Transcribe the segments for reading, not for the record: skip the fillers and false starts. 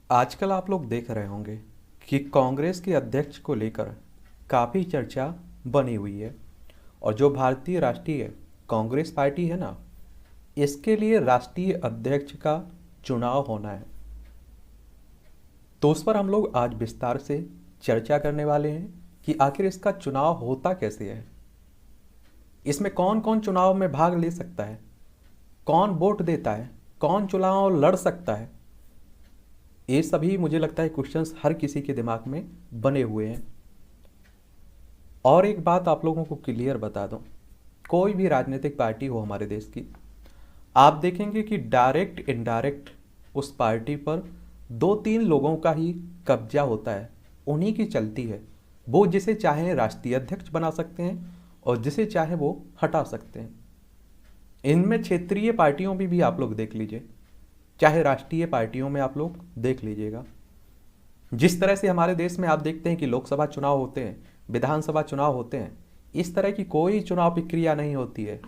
आजकल आप लोग देख रहे होंगे कि कांग्रेस के अध्यक्ष को लेकर काफ़ी चर्चा बनी हुई है। और जो भारतीय राष्ट्रीय कांग्रेस पार्टी है ना, इसके लिए राष्ट्रीय अध्यक्ष का चुनाव होना है। तो उस पर हम लोग आज विस्तार से चर्चा करने वाले हैं कि आखिर इसका चुनाव होता कैसे है, इसमें कौन कौन चुनाव में भाग ले सकता है, कौन वोट देता है, कौन चुनाव लड़ सकता है। ये सभी मुझे लगता है क्वेश्चंस हर किसी के दिमाग में बने हुए हैं। और एक बात आप लोगों को क्लियर बता दूं, कोई भी राजनीतिक पार्टी हो हमारे देश की, आप देखेंगे कि डायरेक्ट इनडायरेक्ट उस पार्टी पर दो तीन लोगों का ही कब्जा होता है, उन्हीं की चलती है। वो जिसे चाहे राष्ट्रीय अध्यक्ष बना सकते हैं और जिसे चाहे वो हटा सकते हैं। इनमें क्षेत्रीय पार्टियों में भी आप लोग देख लीजिए, चाहे राष्ट्रीय पार्टियों में आप लोग देख लीजिएगा। जिस तरह से हमारे देश में आप देखते हैं कि लोकसभा चुनाव होते हैं, विधानसभा चुनाव होते हैं, इस तरह की कोई चुनाव प्रक्रिया नहीं होती है।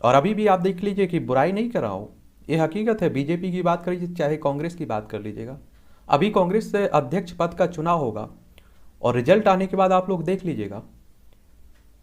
और अभी भी आप देख लीजिए कि बुराई नहीं कर रहा हूं, ये हकीकत है। बीजेपी की बात कर लीजिए, चाहे कांग्रेस की बात कर लीजिएगा, अभी कांग्रेस से अध्यक्ष पद का चुनाव होगा और रिजल्ट आने के बाद आप लोग देख लीजिएगा,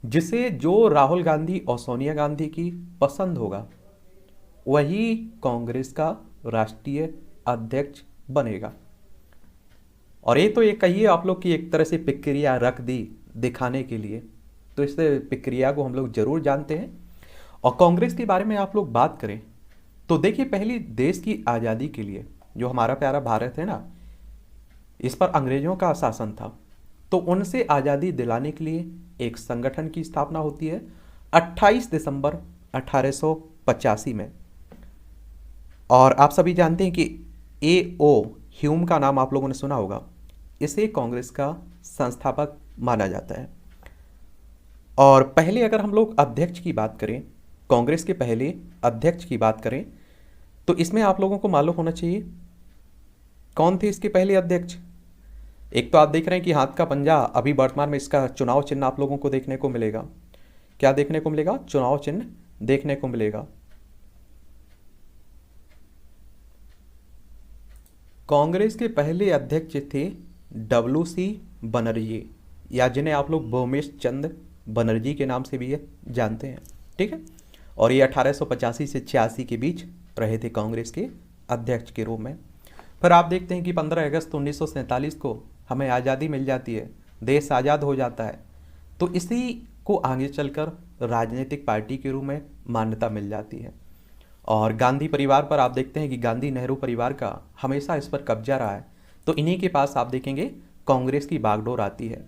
जिसे जो राहुल गांधी और सोनिया गांधी की पसंद होगा वही कांग्रेस का राष्ट्रीय अध्यक्ष बनेगा। और ये तो ये कहिए आप लोग की एक तरह से प्रक्रिया रख दी दिखाने के लिए, तो इस प्रक्रिया को हम लोग जरूर जानते हैं। और कांग्रेस के बारे में आप लोग बात करें तो देखिए, पहली देश की आज़ादी के लिए जो हमारा प्यारा भारत है ना, इस पर अंग्रेजों का शासन था, तो उनसे आज़ादी दिलाने के लिए एक संगठन की स्थापना होती है 28 दिसंबर 1885 में। और आप सभी जानते हैं कि A.O. ह्यूम का नाम आप लोगों ने सुना होगा, इसे कांग्रेस का संस्थापक माना जाता है। और पहले अगर हम लोग अध्यक्ष की बात करें, कांग्रेस के पहले अध्यक्ष की बात करें, तो इसमें आप लोगों को मालूम होना चाहिए कौन थे इसके पहले अध्यक्ष। एक तो आप देख रहे हैं कि हाथ का पंजा, अभी वर्तमान में इसका चुनाव चिन्ह आप लोगों को देखने को मिलेगा। क्या देखने को मिलेगा? चुनाव चिन्ह देखने को मिलेगा। कांग्रेस के पहले अध्यक्ष थे WC बनर्जी, या जिन्हें आप लोग भूमेश चंद्र बनर्जी के नाम से भी जानते हैं, ठीक है। और ये 1885 से 86 के बीच रहे थे कांग्रेस के अध्यक्ष के रूप में। फिर आप देखते हैं कि 15 अगस्त 1947 को हमें आज़ादी मिल जाती है, देश आज़ाद हो जाता है। तो इसी को आगे चलकर राजनीतिक पार्टी के रूप में मान्यता मिल जाती है। और गांधी परिवार पर आप देखते हैं कि गांधी नेहरू परिवार का हमेशा इस पर कब्जा रहा है, तो इन्हीं के पास आप देखेंगे कांग्रेस की बागडोर आती है।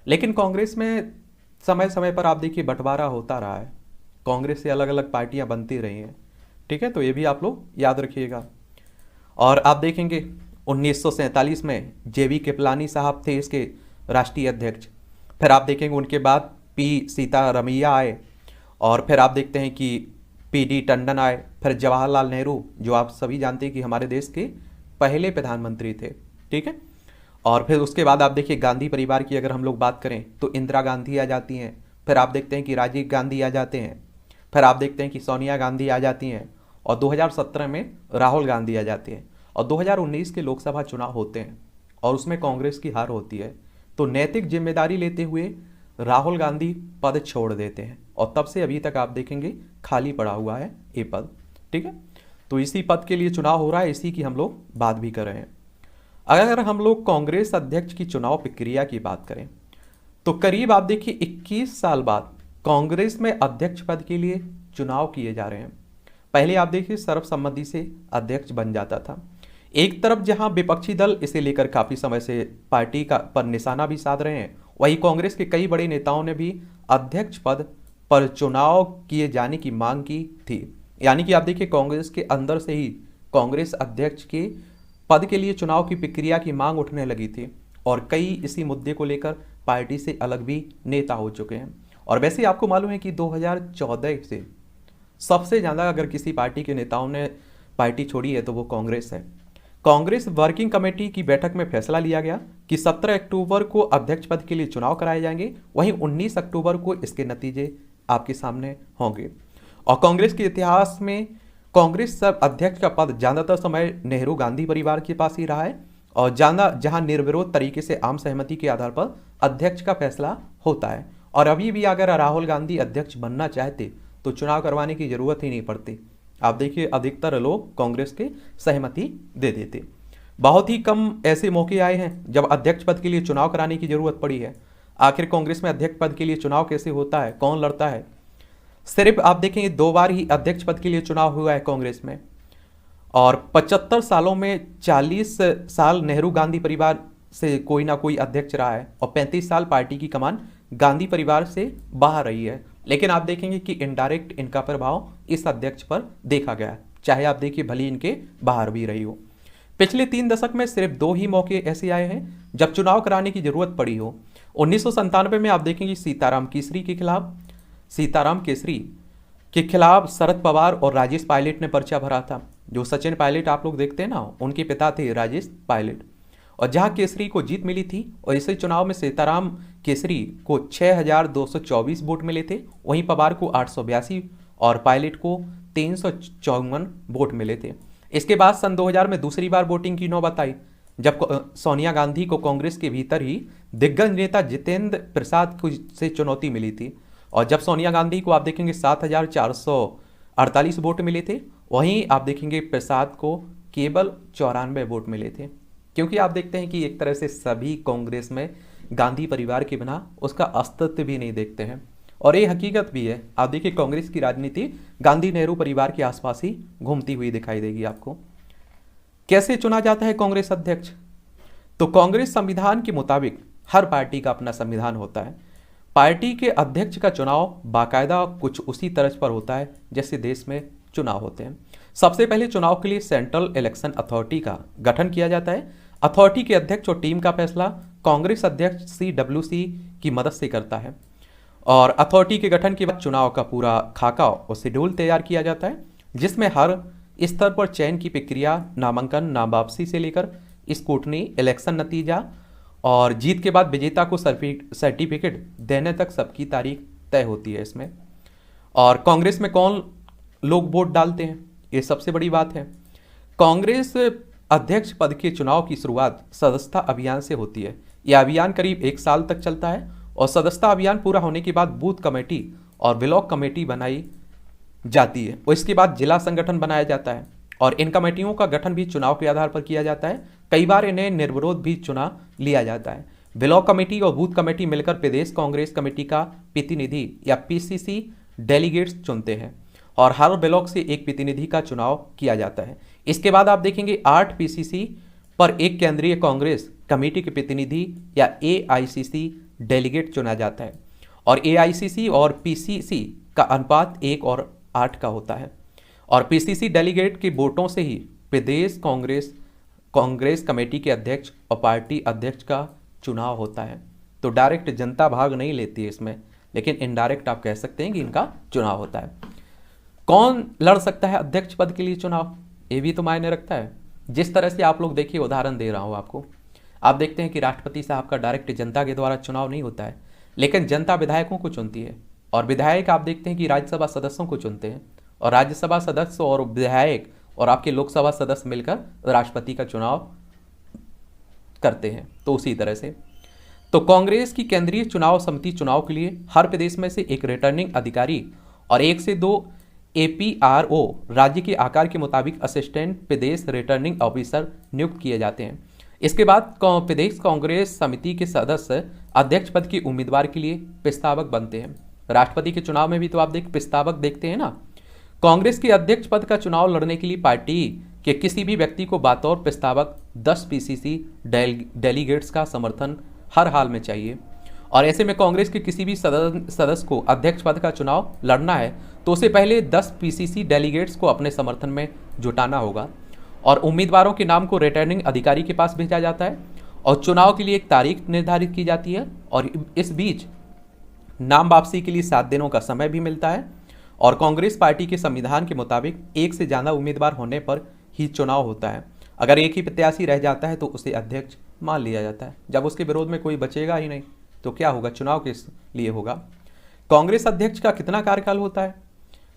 लेकिन कांग्रेस में समय समय पर आप देखिए बंटवारा होता रहा है, कांग्रेस से अलग अलग पार्टियां बनती रही हैं, ठीक है। तो ये भी आप लोग याद रखिएगा। और आप देखेंगे 1947 में JV कृपलानी साहब थे इसके राष्ट्रीय अध्यक्ष। फिर आप देखेंगे उनके बाद P सीतारमैया आए, और फिर आप देखते हैं कि PD टंडन आए। फिर जवाहरलाल नेहरू, जो आप सभी जानते हैं कि हमारे देश के पहले प्रधानमंत्री थे, ठीक है। और फिर उसके बाद आप देखिए गांधी परिवार की अगर हम लोग बात करें तो इंदिरा गांधी आ जाती हैं। फिर आप देखते हैं कि राजीव गांधी आ जाते हैं। फिर आप देखते हैं कि सोनिया गांधी आ जाती हैं। और 2017 में राहुल गांधी आ जाती हैं। और 2019 के लोकसभा चुनाव होते हैं और उसमें कांग्रेस की हार होती है। तो नैतिक जिम्मेदारी लेते हुए राहुल गांधी पद छोड़ देते हैं, और तब से अभी तक आप देखेंगे खाली पड़ा हुआ है ये पद, ठीक है। तो इसी पद के लिए चुनाव हो रहा है, इसी की हम लोग बात भी कर रहे हैं। अगर हम लोग कांग्रेस अध्यक्ष की चुनाव प्रक्रिया की बात करें तो करीब आप देखिए 21 साल बाद कांग्रेस में अध्यक्ष पद के लिए चुनाव किए जा रहे हैं। पहले आप देखिए सर्वसम्मति से अध्यक्ष बन जाता था। एक तरफ जहां विपक्षी दल इसे लेकर काफी समय से पार्टी का पर निशाना भी साध रहे हैं, वहीं कांग्रेस के कई बड़े नेताओं ने भी अध्यक्ष पद पर चुनाव किए जाने की मांग की थी। यानी कि आप देखिए कांग्रेस के अंदर से ही कांग्रेस अध्यक्ष के पद के लिए चुनाव की प्रक्रिया की मांग उठने लगी थी, और कई इसी मुद्दे को लेकर पार्टी से अलग भी नेता हो चुके हैं। और वैसे आपको मालूम है कि 2014 से सबसे ज़्यादा अगर किसी पार्टी के नेताओं ने पार्टी छोड़ी है तो वो कांग्रेस है। कांग्रेस वर्किंग कमेटी की बैठक में फैसला लिया गया कि 17 अक्टूबर को अध्यक्ष पद के लिए चुनाव कराए जाएंगे, वहीं 19 अक्टूबर को इसके नतीजे आपके सामने होंगे। और कांग्रेस के इतिहास में कांग्रेस सब अध्यक्ष का पद ज़्यादातर समय नेहरू गांधी परिवार के पास ही रहा है, और ज़्यादा जहां निर्विरोध तरीके से आम सहमति के आधार पर अध्यक्ष का फैसला होता है। और अभी भी अगर राहुल गांधी अध्यक्ष बनना चाहते तो चुनाव करवाने की जरूरत ही नहीं पड़ती। आप देखिए अधिकतर लोग कांग्रेस के सहमति दे देते। बहुत ही कम ऐसे मौके आए हैं जब अध्यक्ष पद के लिए चुनाव कराने की जरूरत पड़ी है। आखिर कांग्रेस में अध्यक्ष पद के लिए चुनाव कैसे होता है, कौन लड़ता है? सिर्फ आप देखेंगे 2 बार ही अध्यक्ष पद के लिए चुनाव हुआ है कांग्रेस में, और 75 सालों में 40 साल नेहरू गांधी परिवार से कोई ना कोई अध्यक्ष रहा है, और 35 साल पार्टी की कमान गांधी परिवार से बाहर रही है। लेकिन आप देखेंगे कि इनडायरेक्ट इनका प्रभाव इस अध्यक्ष पर देखा गया, चाहे आप देखिए भले इनके बाहर भी रही हो। पिछले 3 दशक में सिर्फ 2 ही मौके ऐसे आए हैं जब चुनाव कराने की जरूरत पड़ी हो। 1997 में आप देखेंगे सीताराम केसरी के खिलाफ शरद पवार और राजेश पायलट ने पर्चा भरा था। जो सचिन पायलट आप लोग देखते हैं ना, उनके पिता थे राजेश पायलट। और जहां केसरी को जीत मिली थी, और इसी चुनाव में सीताराम केसरी को 6224 वोट मिले थे, वहीं पवार को 882 और पायलट को 354 वोट मिले थे। इसके बाद सन 2000 में दूसरी बार वोटिंग की नौबत आई, जब सोनिया गांधी को कांग्रेस के भीतर ही दिग्गज नेता जितेंद्र प्रसाद से चुनौती मिली थी। और जब सोनिया गांधी को आप देखेंगे 7448 वोट मिले थे, वहीं आप देखेंगे प्रसाद को केवल 94 वोट मिले थे। क्योंकि आप देखते हैं कि एक तरह से सभी कांग्रेस में गांधी परिवार के बिना उसका अस्तित्व भी नहीं देखते हैं, और ये हकीकत भी है। आप देखिए कांग्रेस की राजनीति गांधी नेहरू परिवार के आसपास ही घूमती हुई दिखाई देगी आपको। कैसे चुना जाता है कांग्रेस अध्यक्ष? तो कांग्रेस संविधान के मुताबिक हर पार्टी का अपना संविधान होता है। पार्टी के अध्यक्ष का चुनाव बाकायदा कुछ उसी तरह पर होता है जैसे देश में चुनाव होते हैं। सबसे पहले चुनाव के लिए सेंट्रल इलेक्शन अथॉरिटी का गठन किया जाता है। अथॉरिटी के अध्यक्ष और टीम का फैसला कांग्रेस अध्यक्ष CWC की मदद से करता है, और अथॉरिटी के गठन के बाद चुनाव का पूरा खाका और शेड्यूल तैयार किया जाता है, जिसमें हर स्तर पर चयन की प्रक्रिया, नामांकन, नाम वापसी से लेकर स्क्रूटनी, इलेक्शन नतीजा और जीत के बाद विजेता को सर्टिफिकेट देने तक सबकी तारीख तय होती है इसमें। और कांग्रेस में कौन लोग वोट डालते हैं, ये सबसे बड़ी बात है। कांग्रेस अध्यक्ष पद के चुनाव की शुरुआत सदस्यता अभियान से होती है। यह अभियान करीब 1 साल तक चलता है, और सदस्यता अभियान पूरा होने के बाद बूथ कमेटी और ब्लॉक कमेटी बनाई जाती है, और इसके बाद जिला संगठन बनाया जाता है, और इन कमेटियों का गठन भी चुनाव के आधार पर किया जाता है। कई बार इन्हें निर्विरोध भी चुना लिया जाता है। ब्लॉक कमेटी और बूथ कमेटी मिलकर प्रदेश कांग्रेस कमेटी का प्रतिनिधि या PCC डेलीगेट्स चुनते हैं, और हर ब्लॉक से एक प्रतिनिधि का चुनाव किया जाता है। इसके बाद आप देखेंगे 8 PCC पर एक केंद्रीय कांग्रेस कमेटी के प्रतिनिधि या AICC डेलीगेट चुना जाता है, और AICC और PCC का अनुपात 1 और 8 का होता है, और PCC डेलीगेट के वोटों से ही प्रदेश कांग्रेस कमेटी के अध्यक्ष और पार्टी अध्यक्ष का चुनाव होता है। तो डायरेक्ट जनता भाग नहीं लेती है इसमें, लेकिन इनडायरेक्ट आप कह सकते हैं कि इनका चुनाव होता है। कौन लड़ सकता है अध्यक्ष पद के लिए चुनाव, ये भी तो मायने रखता है। जिस तरह से आप लोग देखिए, उदाहरण दे रहा हूँ आपको, आप देखते हैं कि राष्ट्रपति साहब का डायरेक्ट जनता के द्वारा चुनाव नहीं होता है, लेकिन जनता विधायकों को चुनती है, और विधायक आप देखते हैं कि राज्यसभा सदस्यों को चुनते हैं, और राज्यसभा सदस्य और विधायक और आपके लोकसभा सदस्य मिलकर राष्ट्रपति का चुनाव करते हैं। तो उसी तरह से तो कांग्रेस की केंद्रीय चुनाव समिति चुनाव के लिए हर प्रदेश में से एक रिटर्निंग अधिकारी और 1 से 2 APRO राज्य के आकार के मुताबिक असिस्टेंट प्रदेश रिटर्निंग ऑफिसर नियुक्त किए जाते हैं। इसके बाद प्रदेश कांग्रेस समिति के सदस्य अध्यक्ष पद के उम्मीदवार के लिए प्रस्तावक बनते हैं। राष्ट्रपति के चुनाव में भी तो आप प्रस्तावक देखते हैं ना। कांग्रेस के अध्यक्ष पद का चुनाव लड़ने के लिए पार्टी के किसी भी व्यक्ति को बतौर प्रस्तावक 10 PCC डेलीगेट्स का समर्थन हर हाल में चाहिए, और ऐसे में कांग्रेस के किसी भी सदस्य को अध्यक्ष पद का चुनाव लड़ना है तो उसे पहले 10 PCC डेलीगेट्स को अपने समर्थन में जुटाना होगा, और उम्मीदवारों के नाम को रिटर्निंग अधिकारी के पास भेजा जाता है, और चुनाव के लिए एक तारीख निर्धारित की जाती है, और इस बीच नाम वापसी के लिए 7 दिनों का समय भी मिलता है। और कांग्रेस पार्टी के संविधान के मुताबिक 1 से ज़्यादा उम्मीदवार होने पर ही चुनाव होता है। अगर एक ही प्रत्याशी रह जाता है तो उसे अध्यक्ष मान लिया जाता है। जब उसके विरोध में कोई बचेगा ही नहीं तो क्या होगा, चुनाव किस लिए होगा। कांग्रेस अध्यक्ष का कितना कार्यकाल होता है?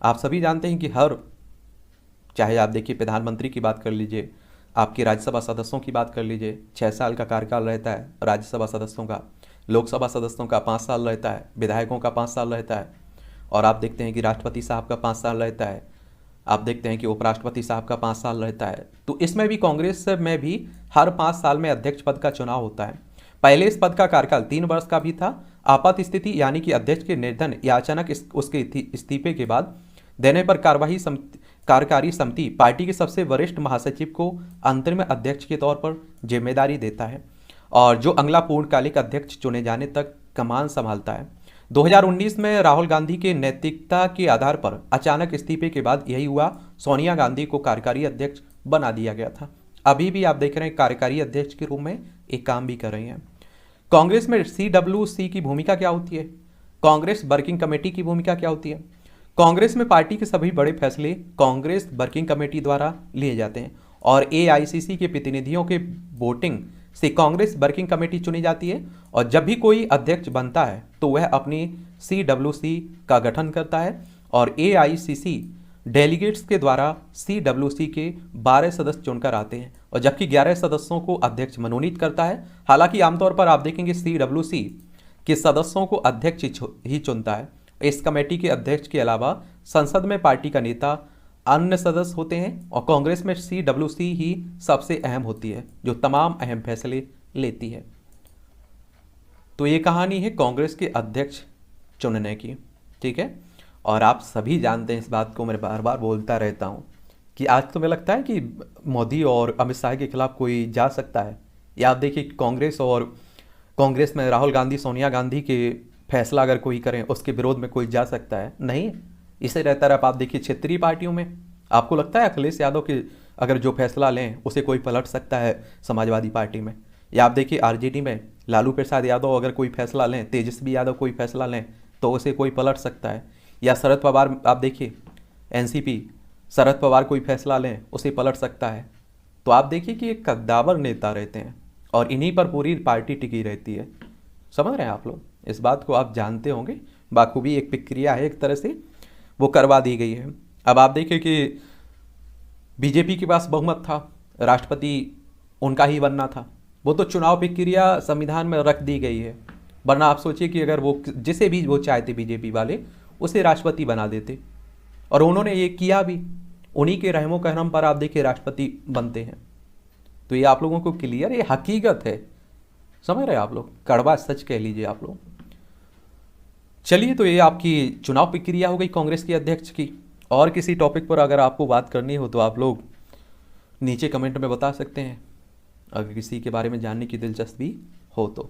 आप सभी जानते हैं कि हर चाहे आप देखिए प्रधानमंत्री की बात कर लीजिए, आपके राज्यसभा सदस्यों की बात कर लीजिए, 6 साल का कार्यकाल रहता है राज्यसभा सदस्यों का, लोकसभा सदस्यों का 5 साल रहता है, विधायकों का 5 साल रहता है, और आप देखते हैं कि राष्ट्रपति साहब का 5 साल रहता है, आप देखते हैं कि उपराष्ट्रपति साहब का 5 साल रहता है। तो इसमें भी कांग्रेस में भी हर 5 साल में अध्यक्ष पद का चुनाव होता है। पहले इस पद का कार्यकाल 3 वर्ष का भी था। आपात स्थिति यानी कि अध्यक्ष के निर्धन या अचानक उसके इस्तीफे के बाद देने पर कार्यकारी समिति पार्टी के सबसे वरिष्ठ महासचिव को अंतरिम अध्यक्ष के तौर पर जिम्मेदारी देता है और जो अगला पूर्णकालिक अध्यक्ष चुने जाने तक कमान संभालता है। 2019 में राहुल गांधी के नैतिकता के आधार पर अचानक इस्तीफे के बाद यही हुआ, सोनिया गांधी को कार्यकारी अध्यक्ष बना दिया गया था। अभी भी आप देख रहे हैं कार्यकारी अध्यक्ष के रूप में एक काम भी कर रही हैं। कांग्रेस में CWC की भूमिका क्या होती है? कांग्रेस वर्किंग कमेटी की भूमिका क्या होती है? कांग्रेस में पार्टी के सभी बड़े फैसले कांग्रेस वर्किंग कमेटी द्वारा लिए जाते हैं और AICC के प्रतिनिधियों के वोटिंग से कांग्रेस वर्किंग कमेटी चुनी जाती है और जब भी कोई अध्यक्ष बनता है तो वह अपनी CWC का गठन करता है और AICC डेलीगेट्स के द्वारा CWC के 12 सदस्य चुनकर आते हैं और जबकि 11 सदस्यों को अध्यक्ष मनोनीत करता है। हालांकि आमतौर पर आप देखेंगे CWC के सदस्यों को अध्यक्ष ही चुनता है। इस कमेटी के अध्यक्ष के अलावा संसद में पार्टी का नेता अन्य सदस्य होते हैं और कांग्रेस में CWC ही सबसे अहम होती है जो तमाम अहम फैसले लेती है। तो ये कहानी है कांग्रेस के अध्यक्ष चुनने की, ठीक है। और आप सभी जानते हैं इस बात को, मैं बार बार बोलता रहता हूँ कि आज तो मुझे लगता है कि मोदी और अमित शाह के खिलाफ कोई जा सकता है। या आप देखिए कांग्रेस में राहुल गांधी सोनिया गांधी के फैसला अगर कोई करें उसके विरोध में कोई जा सकता है? नहीं, इसे रहता है। आप देखिए क्षेत्रीय पार्टियों में आपको लगता है अखिलेश यादव के अगर जो फैसला लें उसे कोई पलट सकता है समाजवादी पार्टी में? या आप देखिए RJD में लालू प्रसाद यादव अगर कोई फैसला लें, तेजस्वी यादव कोई फैसला लें तो उसे कोई पलट सकता है। या शरद पवार आप देखिए NCP शरद पवार कोई फैसला लें उसे पलट सकता है। तो आप देखिए कि एक कद्दावर नेता रहते हैं और इन्हीं पर पूरी पार्टी टिकी रहती है। समझ रहे हैं आप लोग? इस बात को आप जानते होंगे बाखूबी। एक प्रक्रिया है एक तरह से वो करवा दी गई है। अब आप देखिए कि BJP के पास बहुमत था, राष्ट्रपति उनका ही बनना था, वो तो चुनाव प्रक्रिया संविधान में रख दी गई है। वरना आप सोचिए कि अगर वो जिसे भी वो चाहते BJP वाले उसे राष्ट्रपति बना देते और उन्होंने ये किया भी। उन्हीं के रहमो करम पर आप देखिए राष्ट्रपति बनते हैं। तो ये आप लोगों को क्लियर, ये हकीकत है। समझ रहे हैं आप लोग? कड़वा सच कह लीजिए आप लोग। चलिए, तो ये आपकी चुनाव प्रक्रिया हो गई कांग्रेस के अध्यक्ष की। और किसी टॉपिक पर अगर आपको बात करनी हो तो आप लोग नीचे कमेंट में बता सकते हैं, अगर किसी के बारे में जानने की दिलचस्पी हो तो।